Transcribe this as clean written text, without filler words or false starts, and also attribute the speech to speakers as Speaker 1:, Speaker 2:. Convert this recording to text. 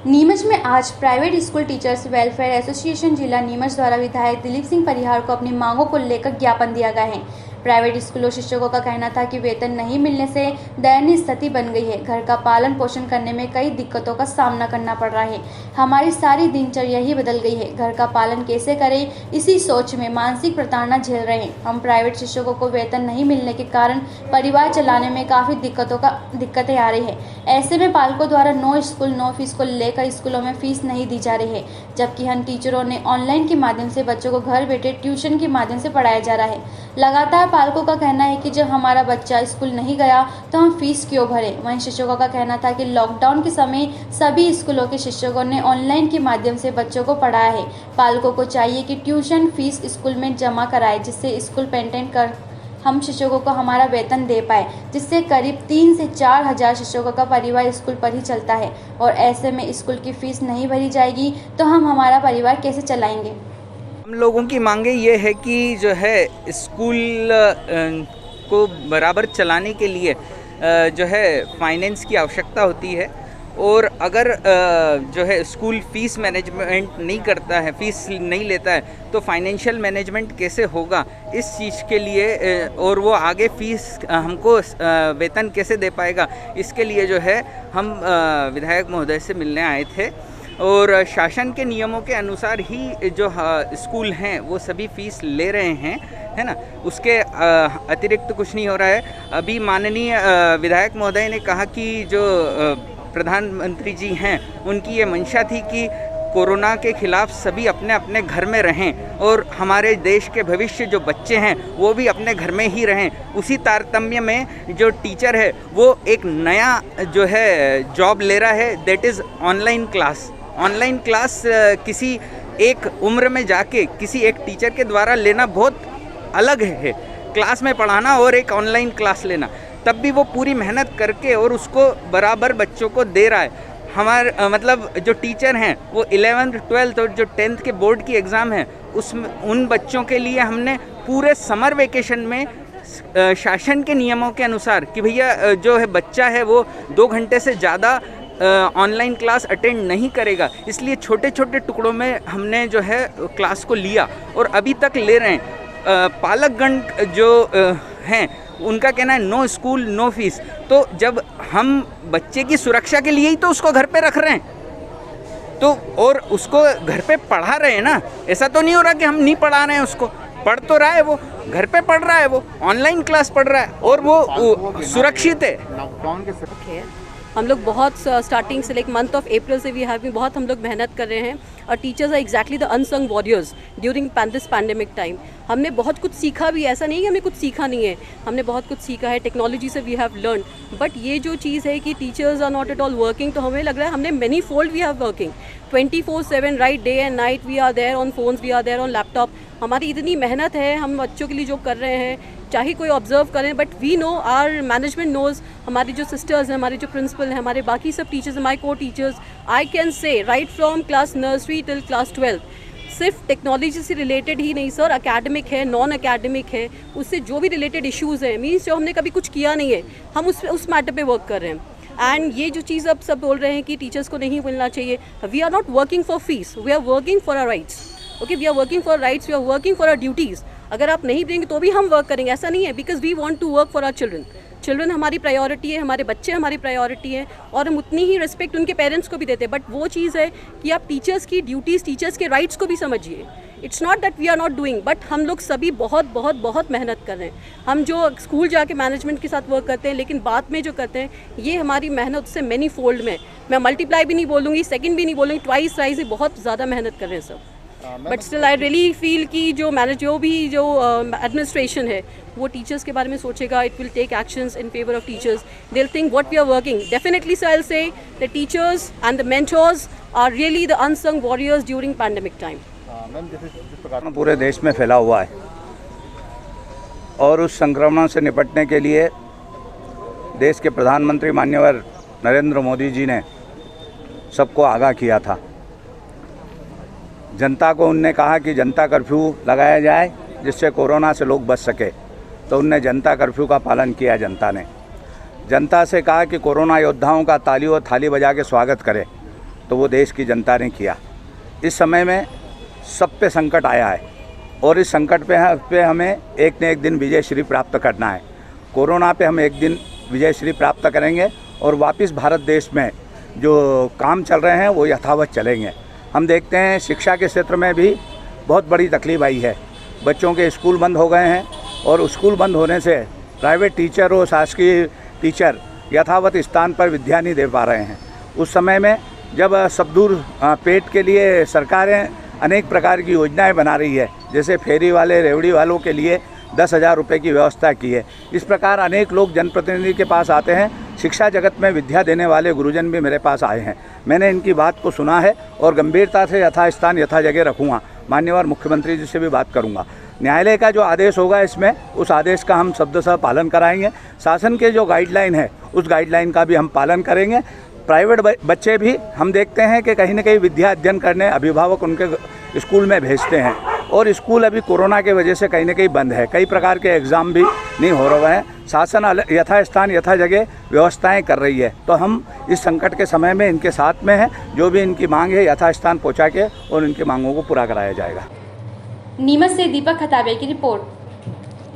Speaker 1: नीमच में आज private school teachers welfare association जिला नीमच द्वारा विधायक दिलीप सिंह परिहार को अपनी मांगों को लेकर ज्ञापन दिया गया है। प्राइवेट स्कूलों शिक्षकों का कहना था कि वेतन नहीं मिलने से दयनीय स्थिति बन गई है। घर का पालन पोषण करने में कई दिक्कतों का सामना करना पड़ रहा है। हमारी सारी दिनचर्या ही बदल गई है। घर का पालन कैसे करें, इसी सोच में मानसिक प्रताड़ना झेल रहे हैं। हम प्राइवेट शिक्षकों को वेतन नहीं मिलने के कारण परिवार चलाने में काफ़ी दिक्कतें आ रही है। ऐसे में पालकों द्वारा नो स्कूल नो फीस को लेकर स्कूलों में फीस नहीं दी जा रही है, जबकि हम टीचरों ने ऑनलाइन के माध्यम से बच्चों को घर बैठे ट्यूशन के माध्यम से पढ़ाया जा रहा है। लगातार पालकों का कहना है कि जब हमारा बच्चा स्कूल नहीं गया तो हम फीस क्यों भरें। वहीं शिक्षकों का कहना था कि लॉकडाउन के समय सभी स्कूलों के शिक्षकों ने ऑनलाइन के माध्यम से बच्चों को पढ़ाया है। पालकों को चाहिए कि ट्यूशन फीस स्कूल में जमा कराए, जिससे स्कूल मेंटेन कर हम शिक्षकों को हमारा वेतन दे पाए, जिससे करीब 3 से 4 हज़ार शिक्षकों का परिवार स्कूल पर ही चलता है। और ऐसे में स्कूल की फीस नहीं भरी जाएगी तो हम हमारा परिवार कैसे चलाएंगे।
Speaker 2: हम लोगों की मांगे ये है कि जो है स्कूल को बराबर चलाने के लिए जो है फाइनेंस की आवश्यकता होती है, और अगर जो है स्कूल फीस मैनेजमेंट नहीं करता है, फीस नहीं लेता है, तो फाइनेंशियल मैनेजमेंट कैसे होगा इस चीज़ के लिए, और वो आगे फीस हमको वेतन कैसे दे पाएगा, इसके लिए जो है हम विधायक महोदय से मिलने आए थे। और शासन के नियमों के अनुसार ही जो स्कूल हैं वो सभी फीस ले रहे हैं, है ना। उसके अतिरिक्त कुछ नहीं हो रहा है। अभी माननीय विधायक महोदय ने कहा कि जो प्रधानमंत्री जी हैं उनकी ये मंशा थी कि कोरोना के खिलाफ सभी अपने अपने घर में रहें और हमारे देश के भविष्य जो बच्चे हैं वो भी अपने घर में ही रहें। उसी तारतम्य में जो टीचर है वो एक नया जो है जॉब ले रहा है, that is online class. Online class किसी एक उम्र में जाके किसी एक टीचर के द्वारा लेना बहुत अलग है। क्लास में पढ़ाना और एक ऑनलाइन क्लास लेना, तब भी वो पूरी मेहनत करके और उसको बराबर बच्चों को दे रहा है। हमारे मतलब जो टीचर हैं वो 11th 12th और जो 10th के बोर्ड की एग्ज़ाम है उसमें उन बच्चों के लिए हमने पूरे समर वेकेशन में शासन के नियमों के अनुसार कि भैया जो है बच्चा है वो 2 घंटे से ज़्यादा ऑनलाइन क्लास अटेंड नहीं करेगा, इसलिए छोटे छोटे टुकड़ों में हमने जो है क्लास को लिया और अभी तक ले रहे हैं। पालकगण जो हैं उनका कहना है नो स्कूल नो फीस। तो जब हम बच्चे की सुरक्षा के लिए ही तो उसको घर पे रख रहे हैं, तो और उसको घर पे पढ़ा रहे हैं ना। ऐसा तो नहीं हो रहा कि हम नहीं पढ़ा रहे हैं, उसको पढ़ तो रहा है, वो घर पे पढ़ रहा है, वो ऑनलाइन क्लास पढ़ रहा है और वो सुरक्षित है।
Speaker 3: लॉकडाउन के
Speaker 4: हम लोग बहुत स्टार्टिंग से लाइक मंथ ऑफ अप्रैल से बहुत हम लोग मेहनत कर रहे हैं और teachers are exactly the unsung warriors during this pandemic time. हमने बहुत कुछ सीखा भी, ऐसा नहीं कि हमने कुछ सीखा नहीं है, हमने बहुत कुछ सीखा है, टेक्नोलॉजी से वी हैव लर्न। बट ये जो चीज़ है कि teachers are not at all working, तो हमें लग रहा है हमने many fold we have working 24/7 right, day and night we are there on phones, we are there on laptop. हमारी इतनी मेहनत है, हम बच्चों के लिए जो कर रहे हैं चाहे कोई ऑब्जर्व करें, but we know our management knows, हमारी जो सिस्टर्स हैं, हमारे जो प्रिंसिपल हैं, हमारे बाकी सब टीचर्स, माई को teachers, I can say right from class nursery till class 12 सिर्फ टेक्नोलॉजी से रिलेटेड ही नहीं सर, एकेडमिक है, नॉन एकेडमिक है, उससे जो भी रिलेटेड इश्यूज़ हैं, मीन्स जो हमने कभी कुछ किया नहीं है, हम उस मैटर पे वर्क कर रहे हैं। एंड ये जो चीज़ अब सब बोल रहे हैं कि टीचर्स को नहीं मिलना चाहिए, we are not working for fees, we are working for our rights. Okay, we are working for rights, we are working for our duties. अगर आप नहीं देंगे तो भी हम वर्क करेंगे, ऐसा नहीं है, because we want to work for our children. Children हमारी प्रायोरिटी है, हमारे बच्चे हमारी प्रायोरिटी हैं, और हम उतनी ही रिस्पेक्ट उनके पेरेंट्स को भी देते हैं। बट वो चीज़ है कि आप टीचर्स की ड्यूटीज़, टीचर्स के राइट्स को भी समझिए। It's not that we are not doing, but हम लोग सभी बहुत बहुत बहुत मेहनत कर रहे हैं। हम जो स्कूल जाके मैनेजमेंट के साथ वर्क करते हैं, लेकिन बाद में जो करते हैं ये हमारी मेहनत उससे मैनी फोल्ड में, मैं मल्टीप्लाई भी नहीं बोलूँगी, सेकेंड भी नहीं बोलूँगी, ट्वाइस राइज ही बहुत ज़्यादा मेहनत कर रहे हैं सब। But still I really feel कि जो एडमिनिस्ट्रेशन है वो टीचर्स के बारे में सोचेगा, it will take actions in favour of teachers, they will think what we are working. Definitely so I will say the teachers and the mentors are really the unsung warriors during pandemic time.
Speaker 3: जिस प्रकार पूरे देश में फैला हुआ है और उस संक्रमण से निपटने के लिए देश के प्रधानमंत्री माननीय नरेंद्र मोदी जी ने सबको आगाह किया था। जनता को उनने कहा कि जनता कर्फ्यू लगाया जाए जिससे कोरोना से लोग बच सके, तो उनने जनता कर्फ्यू का पालन किया। जनता से कहा कि कोरोना योद्धाओं का ताली और थाली बजा के स्वागत करें, तो वो देश की जनता ने किया। इस समय में सब पे संकट आया है और इस संकट पे हमें एक न एक दिन विजयश्री प्राप्त करना है। कोरोना पे हम एक दिन विजयश्री प्राप्त करेंगे और वापस भारत देश में जो काम चल रहे हैं वो यथावत चलेंगे। हम देखते हैं शिक्षा के क्षेत्र में भी बहुत बड़ी तकलीफ आई है। बच्चों के स्कूल बंद हो गए हैं और स्कूल बंद होने से प्राइवेट टीचर और शासकीय टीचर यथावत स्थान पर विद्या नहीं दे पा रहे हैं। उस समय में जब सब दूर पेट के लिए सरकारें अनेक प्रकार की योजनाएं बना रही है, जैसे फेरी वाले रेवड़ी वालों के लिए 10,000 रुपये की व्यवस्था की है। इस प्रकार अनेक लोग जनप्रतिनिधि के पास आते हैं। शिक्षा जगत में विद्या देने वाले गुरुजन भी मेरे पास आए हैं। मैंने इनकी बात को सुना है और गंभीरता से यथास्थान यथा जगह रखूँगा। माननीय मुख्यमंत्री जी से भी बात करूँगा। न्यायालय का जो आदेश होगा इसमें, उस आदेश का हम शब्दशः पालन कराएंगे। शासन के जो गाइडलाइन है उस गाइडलाइन का भी हम पालन करेंगे। प्राइवेट बच्चे भी हम देखते हैं कि कहीं न कहीं विद्या अध्ययन करने अभिभावक उनके स्कूल में भेजते हैं और स्कूल अभी कोरोना के वजह से कहीं न कहीं बंद है। कई प्रकार के एग्ज़ाम भी नहीं हो रहे हैं। शासन यथास्थान यथा जगह व्यवस्थाएं कर रही है। तो हम इस संकट के समय में इनके साथ में हैं। जो भी इनकी मांग है यथास्थान पहुँचा के और इनकी मांगों को पूरा कराया जाएगा।
Speaker 1: नीमच से दीपक खताबे की रिपोर्ट।